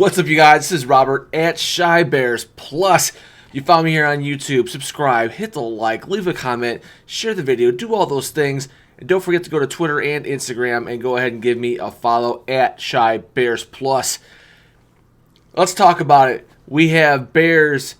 What's up, you guys? This is Robert at Shy Bears Plus. You found me here on YouTube. Subscribe, hit the like, leave a comment, share the video, do all those things. And don't forget to go to Twitter and Instagram and go ahead and give me a follow at Shy Bears Plus. Let's talk about it. We have Bears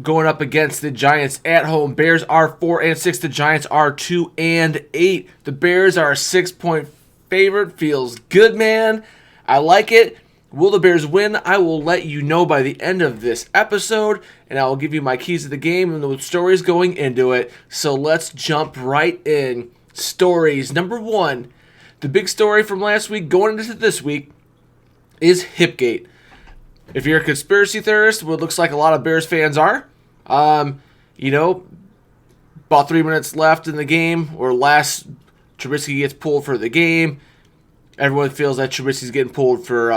going up against the Giants at home. Bears are 4-6. The Giants are 2-8. The Bears are a 6-point favorite. Feels good, man. I like it. Will the Bears win? I will let you know by the end of this episode, and I will give you my keys to the game and the stories going into it. So let's jump right in. Stories. Number one, the big story from last week going into this week is Hipgate. If you're a conspiracy theorist, what looks like a lot of Bears fans are, about 3 minutes left in the game, or less, Trubisky gets pulled for the game. Everyone feels that Trubisky's getting pulled for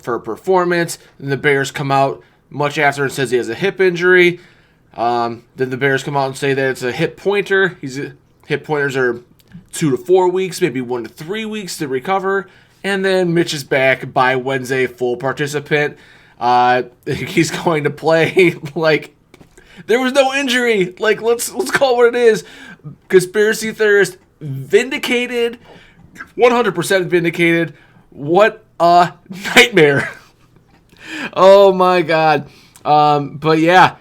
performance. And the Bears come out much after and says he has a hip injury. Then the Bears come out and say that it's a hip pointer. Hip pointers are 2 to 4 weeks, maybe 1 to 3 weeks to recover. And then Mitch is back by Wednesday, full participant. He's going to play like there was no injury. Like let's call it what it is. Conspiracy theorist vindicated. 100% vindicated. What a nightmare. Oh my god. But yeah.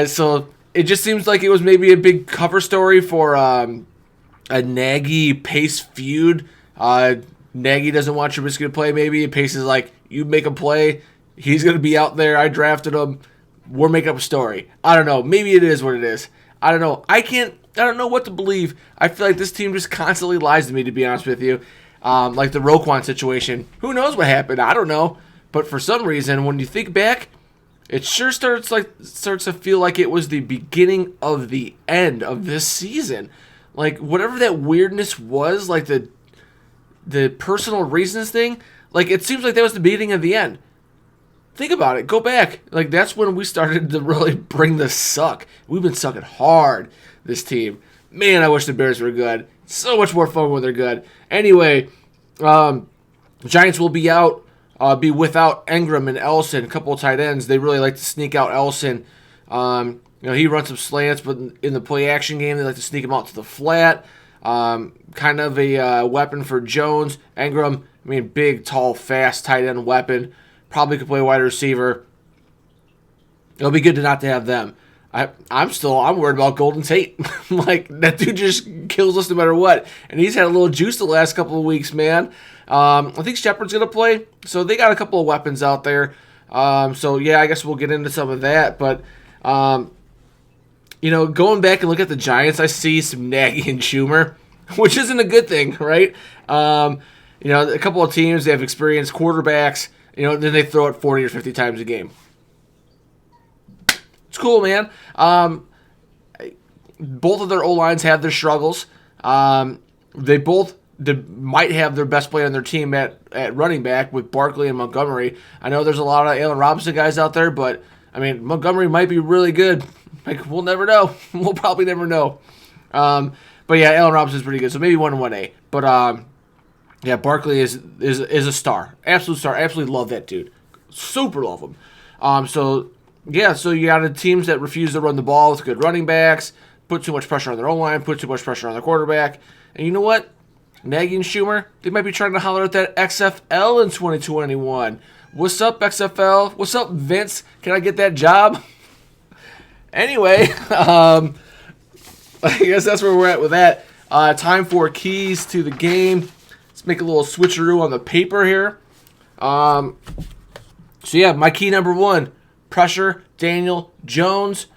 So it just seems like it was maybe a big cover story for a Nagy-Pace feud. Nagy doesn't want Trubisky to play maybe. Pace is like, you make him play. He's going to be out there. I drafted him. We're making up a story. I don't know. Maybe it is what it is. I don't know. I don't know what to believe. I feel like this team just constantly lies to me, to be honest with you. Like the Roquan situation. Who knows what happened? I don't know. But for some reason, when you think back, it sure starts to feel like it was the beginning of the end of this season. Like whatever that weirdness was, like the personal reasons thing, like it seems like that was the beginning of the end. Think about it. Go back. Like that's when we started to really bring the suck. We've been sucking hard, this team. Man, I wish the Bears were good. So much more fun when they're good. Anyway, Giants will be without Engram and Ellison, a couple of tight ends. They really like to sneak out Ellison. He runs some slants, but in the play action game, they like to sneak him out to the flat. Kind of a weapon for Jones. Engram, big, tall, fast tight end weapon. Probably could play wide receiver. It'll be good to not to have them. I'm worried about Golden Tate. Like, that dude just kills us no matter what. And he's had a little juice the last couple of weeks, man. I think Shepard's going to play. So they got a couple of weapons out there. So, yeah, I guess we'll get into some of that. But, going back and look at the Giants, I see some Nagy and Schumer, which isn't a good thing, right? A couple of teams, they have experienced quarterbacks. Then they throw it 40 or 50 times a game. It's cool, man. Both of their O-lines have their struggles. They both might have their best player on their team at running back with Barkley and Montgomery. I know there's a lot of Allen Robinson guys out there, but, Montgomery might be really good. Like, we'll never know. We'll probably never know. But, yeah, Allen Robinson's pretty good, so maybe 1-1A. But, yeah, Barkley is a star. Absolute star. Absolutely love that dude. Super love him. So you got the teams that refuse to run the ball with good running backs, put too much pressure on their own line, put too much pressure on their quarterback. And you know what? Nagy and Schumer, they might be trying to holler at that XFL in 2021. What's up, XFL? What's up, Vince? Can I get that job? Anyway, I guess that's where we're at with that. Time for keys to the game. Let's make a little switcheroo on the paper here. So yeah, my key number one, pressure Daniel Jones.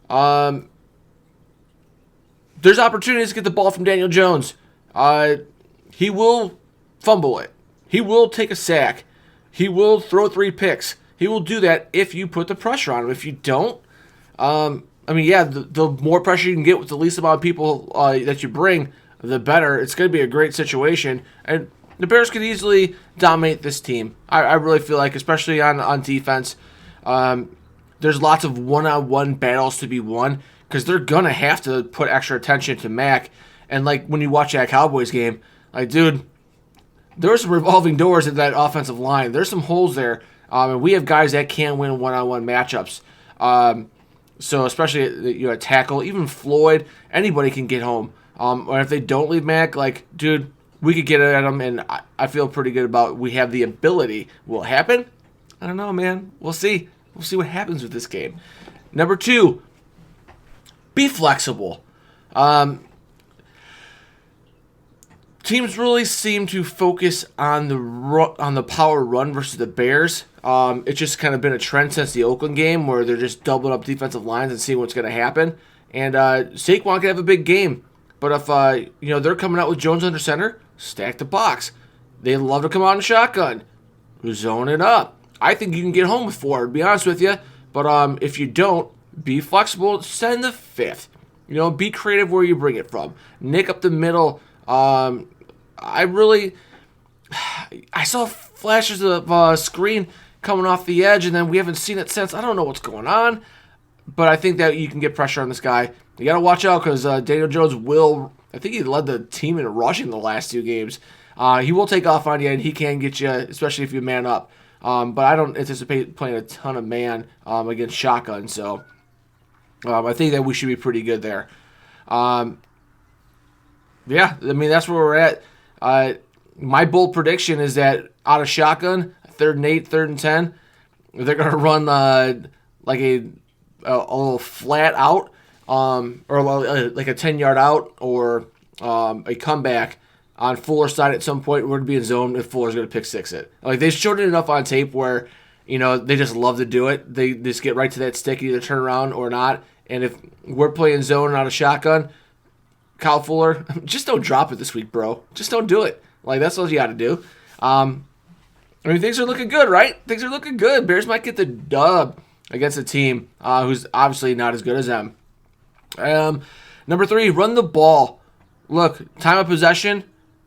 There's opportunities to get the ball from Daniel Jones. He will fumble it. He will take a sack. He will throw 3 picks. He will do that if you put the pressure on him. If you don't, the more pressure you can get with the least amount of people that you bring, the better. It's going to be a great situation. And the Bears could easily dominate this team. I really feel like, especially on defense, there's lots of one-on-one battles to be won because they're going to have to put extra attention to Mac. And, like, when you watch that Cowboys game, like, dude, there were some revolving doors in that offensive line. There's some holes there. And we have guys that can win one-on-one matchups. So especially at tackle, even Floyd, anybody can get home. Or if they don't leave Mac, like, dude, we could get it at them, and I feel pretty good about we have the ability. Will it happen? I don't know, man. We'll see. We'll see what happens with this game. Number 2, be flexible. Teams really seem to focus on the power run versus the Bears. It's just kind of been a trend since the Oakland game where they're just doubling up defensive lines and seeing what's going to happen. And Saquon could have a big game, but if they're coming out with Jones under center, stack the box. They love to come out in shotgun, zone it up. I think you can get home with 4, to be honest with you. But if you don't, be flexible. Send the 5th. Be creative where you bring it from. Nick up the middle. I saw flashes of screen coming off the edge, and then we haven't seen it since. I don't know what's going on, but I think that you can get pressure on this guy. You got to watch out because Daniel Jones I think he led the team in rushing the last 2 games. He will take off on you, and he can get you, especially if you man up. But I don't anticipate playing a ton of man against shotgun, so I think that we should be pretty good there. Yeah, I mean, that's where we're at. My bold prediction is that out of shotgun, 3rd and 8, 3rd and 10, they're going to run like a little flat out, or like a 10-yard out, or a comeback on Fuller's side at some point. We're going to be in zone if Fuller's going to pick 6 it. Like, they showed it enough on tape where, they just love to do it. They just get right to that stick, either turn around or not. And if we're playing zone out of shotgun, Kyle Fuller, just don't drop it this week, bro. Just don't do it. Like, that's what you got to do. Things are looking good, right? Things are looking good. Bears might get the dub against a team who's obviously not as good as them. Number 3, run the ball. Look, time of possession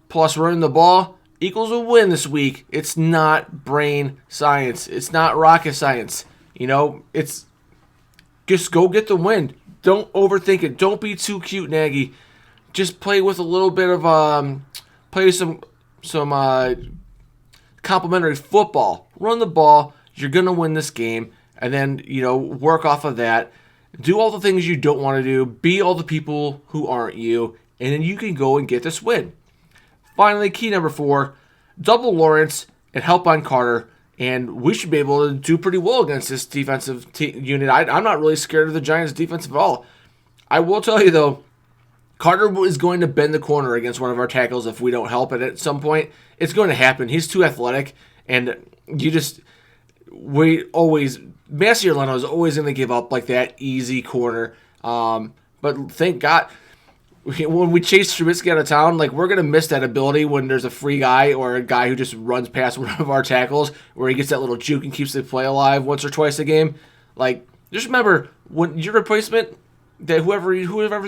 plus running the ball equals a win this week. It's not brain science. It's not rocket science. It's just go get the win. Don't overthink it. Don't be too cute, Nagy. Just play with a little bit of some complimentary football. Run the ball. You're gonna win this game, and then work off of that. Do all the things you don't want to do. Be all the people who aren't you, and then you can go and get this win. Finally, key number 4: double Lawrence and help on Carter, and we should be able to do pretty well against this defensive unit. I'm not really scared of the Giants' defense at all. I will tell you though, Carter is going to bend the corner against one of our tackles if we don't help it at some point. It's going to happen. He's too athletic, and Massey Orlando is always going to give up like that easy corner. But thank God, when we chase Trubisky out of town, like, we're going to miss that ability when there's a free guy or a guy who just runs past one of our tackles where he gets that little juke and keeps the play alive once or twice a game. Like, just remember, when your replacement, that whoever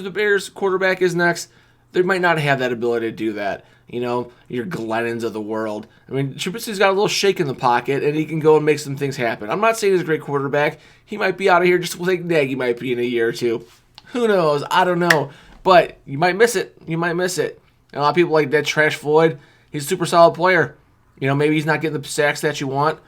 the Bears quarterback is next, they might not have that ability to do that. Your Glennons of the world. Trubisky's got a little shake in the pocket, and he can go and make some things happen. I'm not saying he's a great quarterback. He might be out of here just like Nagy might be in a year or 2. Who knows? I don't know. But you might miss it. And a lot of people like that trash Floyd. He's a super solid player. Maybe he's not getting the sacks that you want.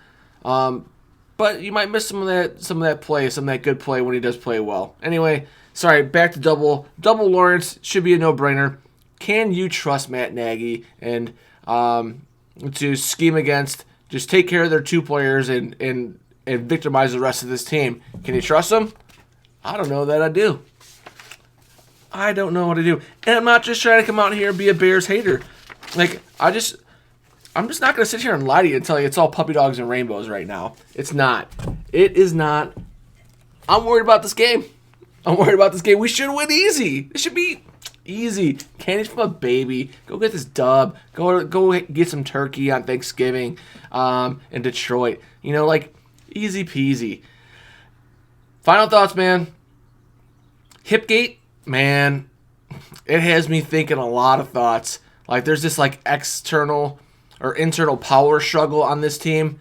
But you might miss some of that play, some of that good play when he does play well. Anyway, sorry, back to double Lawrence. Should be a no-brainer. Can you trust Matt Nagy and to scheme against, just take care of their 2 players and victimize the rest of this team? Can you trust them? I don't know that I do. I don't know what to do. And I'm not just trying to come out here and be a Bears hater. Like, I'm just not going to sit here and lie to you and tell you it's all puppy dogs and rainbows right now. It's not. It is not. I'm worried about this game. We should win easy. It should be easy. Candies from a baby. Go get this dub. Go get some turkey on Thanksgiving in Detroit. Easy peasy. Final thoughts, man. Hipgate, man, it has me thinking a lot of thoughts. Like, there's this external or internal power struggle on this team,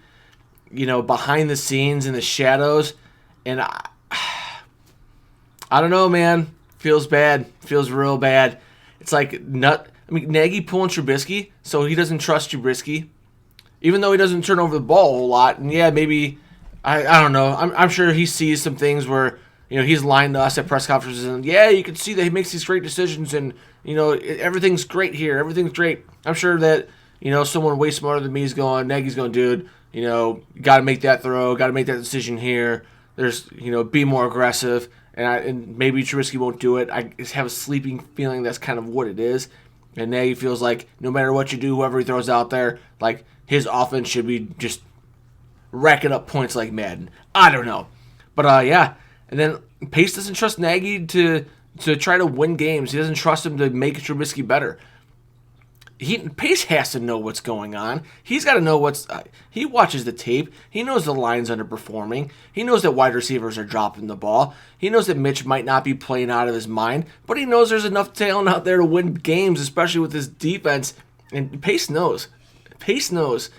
behind the scenes in the shadows. And I don't know, man. Feels bad. Feels real bad. It's like Nagy pulling Trubisky, so he doesn't trust Trubisky. even though he doesn't turn over the ball a whole lot. And yeah, maybe I don't know. I'm sure he sees some things where he's lying to us at press conferences, and yeah, you can see that he makes these great decisions, and everything's great here, everything's great. I'm sure that someone way smarter than me is going, Nagy's going, dude, got to make that throw, got to make that decision here. There's be more aggressive, and maybe Trubisky won't do it. I just have a sleeping feeling that's kind of what it is. And Nagy feels like no matter what you do, whoever he throws out there, like his offense should be just racking up points like Madden. I don't know. But yeah. And then Pace doesn't trust Nagy to try to win games. He doesn't trust him to make Trubisky better. Pace has to know what's going on. He's got to know he watches the tape. He knows the line's underperforming. He knows that wide receivers are dropping the ball. He knows that Mitch might not be playing out of his mind, but he knows there's enough talent out there to win games, especially with his defense. And Pace knows. Pace knows.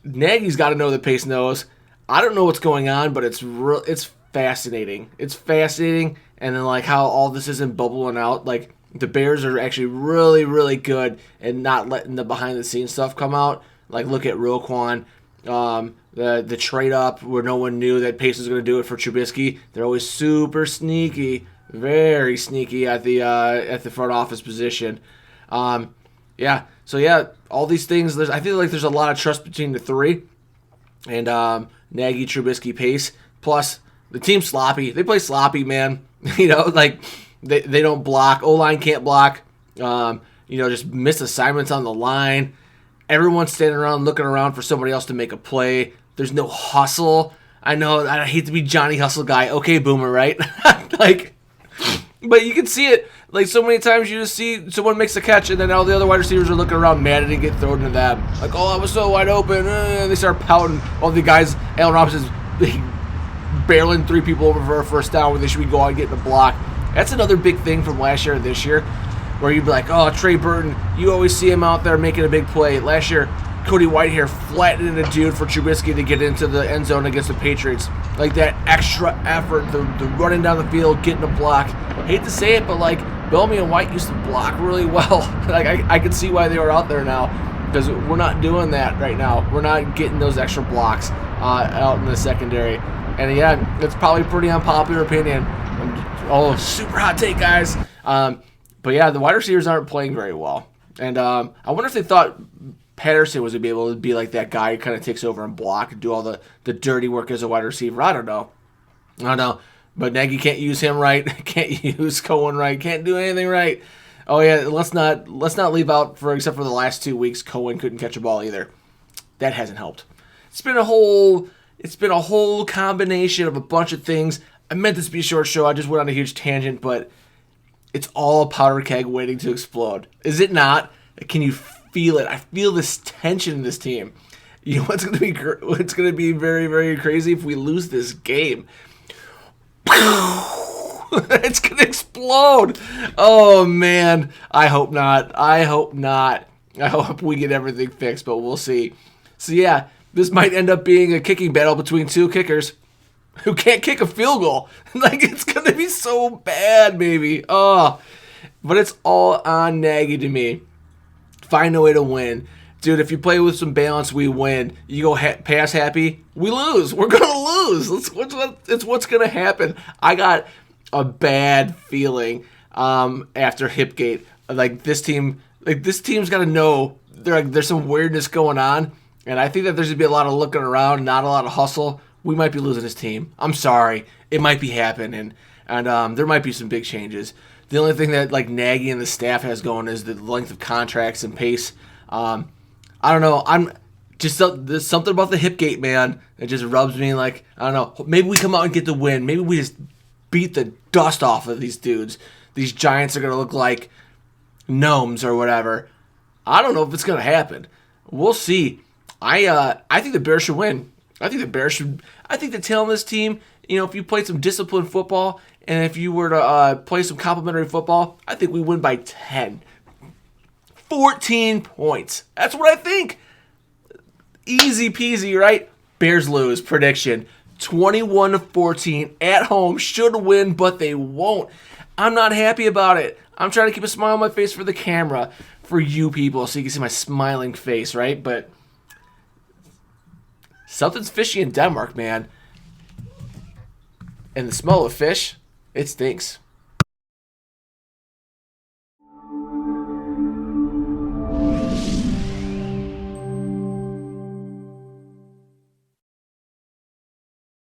Nagy's got to know that Pace knows. I don't know what's going on, but it's fascinating. It's fascinating, and then like how all this isn't bubbling out, like. The Bears are actually really, really good at not letting the behind-the-scenes stuff come out. Like, look at Roquan, the trade-up where no one knew that Pace was going to do it for Trubisky. They're always super sneaky, very sneaky at the front office position. Yeah, so yeah, all these things. I feel like there's a lot of trust between the three, and Nagy, Trubisky, Pace. Plus, the team's sloppy. They play sloppy, man. Like. They don't block. O-line can't block. Just miss assignments on the line. Everyone's standing around looking around for somebody else to make a play. There's no hustle. I know, I hate to be Johnny Hustle guy. Okay, Boomer, right? But you can see it. Like, so many times you just see someone makes a catch, and then all the other wide receivers are looking around mad and get thrown to them. Like, oh, I was so wide open. And they start pouting. All the guys, Allen Robinson's barreling 3 people over for a first down when they should be going out and getting a block. That's another big thing from last year and this year, where you'd be like, oh, Trey Burton, you always see him out there making a big play. Last year, Cody Whitehair flattened a dude for Trubisky to get into the end zone against the Patriots. Like that extra effort, the running down the field, getting a block. Hate to say it, but like Bellamy and White used to block really well. Like I could see why they were out there now, because we're not doing that right now. We're not getting those extra blocks out in the secondary. And yeah, it's probably pretty unpopular opinion. Oh, super hot take, guys. But yeah, the wide receivers aren't playing very well. And I wonder if they thought Patterson was going to be able to be like that guy who kind of takes over and block and do all the dirty work as a wide receiver. I don't know. But Nagy can't use him right. Can't use Cohen right. Can't do anything right. Oh yeah, let's not leave out except for the last 2 weeks, Cohen couldn't catch a ball either. That hasn't helped. It's been a whole combination of a bunch of things. I meant this to be a short show. I just went on a huge tangent, but it's all a powder keg waiting to explode. Is it not? Can you feel it? I feel this tension in this team. What's going to be very, very crazy if we lose this game? It's going to explode. Oh, man. I hope not. I hope we get everything fixed, but we'll see. So, yeah, this might end up being a kicking battle between 2 kickers who can't kick a field goal. Like, it's going to be so bad, baby. Oh, but it's all on Nagy to me. Find a way to win. Dude, if you play with some balance, we win. You go pass happy, we lose. We're going to lose. It's what's going to happen. I got a bad feeling after Hipgate. This team's got to know there's some weirdness going on. And I think that there's going to be a lot of looking around, not a lot of hustle. We might be losing this team. I'm sorry. It might be happening. And there might be some big changes. The only thing that Nagy and the staff has going is the length of contracts and pace. I don't know. There's something about the Hipgate, man, that just rubs me like, I don't know. Maybe we come out and get the win. Maybe we just beat the dust off of these dudes. These Giants are going to look like gnomes or whatever. I don't know if it's going to happen. We'll see. I think the Bears should win. I think the talent of this team, if you played some disciplined football and if you were to play some complimentary football, I think we win by 10. 14 points. That's what I think. Easy peasy, right? Bears lose. Prediction. 21-14 at home. Should win, but they won't. I'm not happy about it. I'm trying to keep a smile on my face for the camera, for you people, so you can see my smiling face, right? But Something's fishy in Denmark, man. And the smell of fish, it stinks.